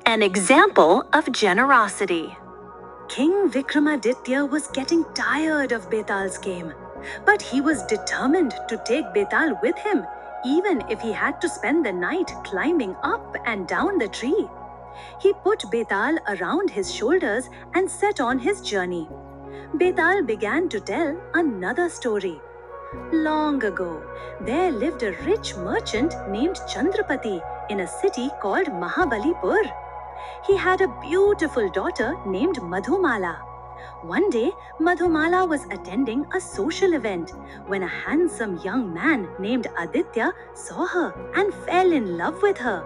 An example of generosity. King Vikramaditya was getting tired of Betal's game, but he was determined to take Betal with him, even if he had to spend the night climbing up and down the tree. He put Betal around his shoulders and set on his journey. Betal began to tell another story. Long ago, there lived a rich merchant named Chandrapati in a city called Mahabalipur. He had a beautiful daughter named Madhumala. One day, Madhumala was attending a social event when a handsome young man named Aditya saw her and fell in love with her.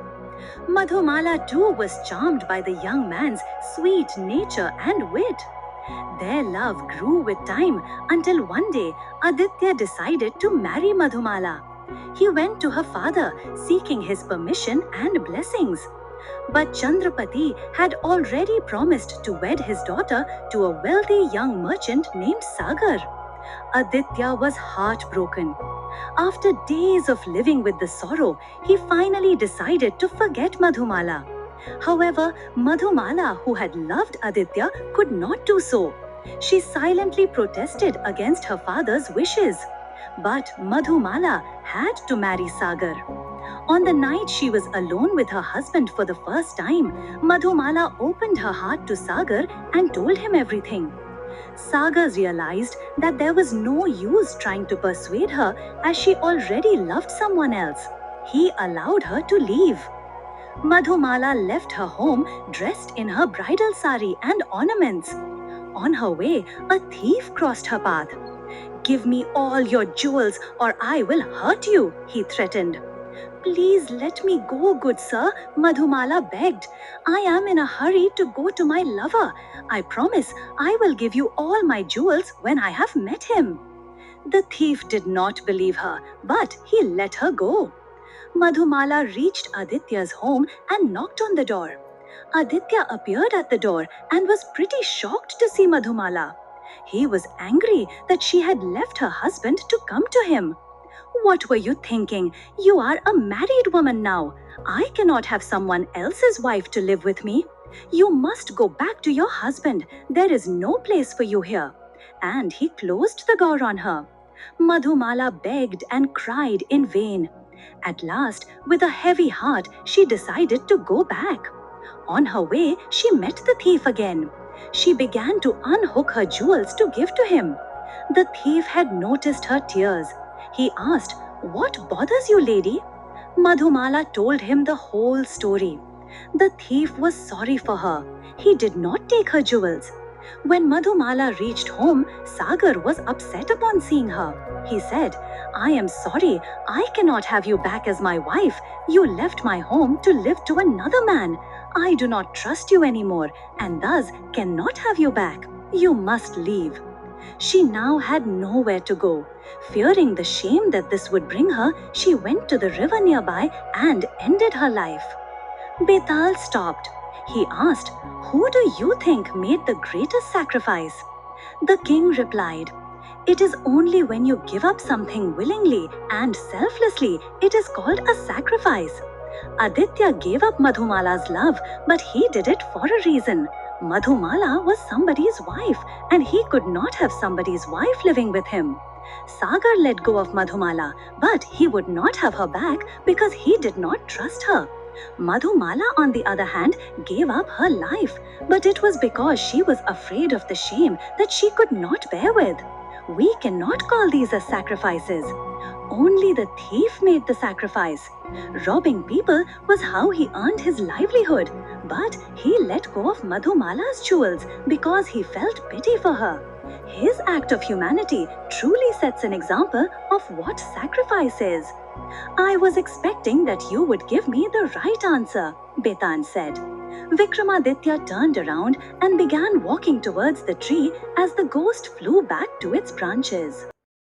Madhumala too was charmed by the young man's sweet nature and wit. Their love grew with time until one day Aditya decided to marry Madhumala. He went to her father seeking his permission and blessings. But Chandrapati had already promised to wed his daughter to a wealthy young merchant named Sagar. Aditya was heartbroken. After days of living with the sorrow, he finally decided to forget Madhumala. However, Madhumala, who had loved Aditya, could not do so. She silently protested against her father's wishes. But Madhumala had to marry Sagar. On the night she was alone with her husband for the first time, Madhumala opened her heart to Sagar and told him everything. Sagar realized that there was no use trying to persuade her as she already loved someone else. He allowed her to leave. Madhumala left her home dressed in her bridal sari and ornaments. On her way, a thief crossed her path. "Give me all your jewels or I will hurt you," he threatened. "Please let me go, good sir," Madhumala begged. "I am in a hurry to go to my lover. I promise I will give you all my jewels when I have met him." The thief did not believe her, but he let her go. Madhumala reached Aditya's home and knocked on the door. Aditya appeared at the door and was pretty shocked to see Madhumala. He was angry that she had left her husband to come to him. "What were you thinking? You are a married woman now. I cannot have someone else's wife to live with me. You must go back to your husband. There is no place for you here." And he closed the door on her. Madhumala begged and cried in vain. At last, with a heavy heart, she decided to go back. On her way, she met the thief again. She began to unhook her jewels to give to him. The thief had noticed her tears. He asked, "What bothers you, lady?" Madhumala told him the whole story. The thief was sorry for her. He did not take her jewels. When Madhumala reached home, Sagar was upset upon seeing her. He said, "I am sorry, I cannot have you back as my wife. You left my home to live to another man. I do not trust you anymore and thus cannot have you back. You must leave." She now had nowhere to go. Fearing the shame that this would bring her, she went to the river nearby and ended her life. Betal stopped. He asked, "Who do you think made the greatest sacrifice?" The king replied, "It is only when you give up something willingly and selflessly, it is called a sacrifice." Aditya gave up Madhumala's love, but he did it for a reason. Madhumala was somebody's wife, and he could not have somebody's wife living with him. Sagar let go of Madhumala, but he would not have her back because he did not trust her. Madhumala, on the other hand, gave up her life, but it was because she was afraid of the shame that she could not bear with. We cannot call these as sacrifices. Only the thief made the sacrifice. Robbing people was how he earned his livelihood, but he let go of Madhumala's jewels because he felt pity for her. His act of humanity truly sets an example of what sacrifice is. "I was expecting that you would give me the right answer," Betan said. Vikramaditya turned around and began walking towards the tree as the ghost flew back to its branches.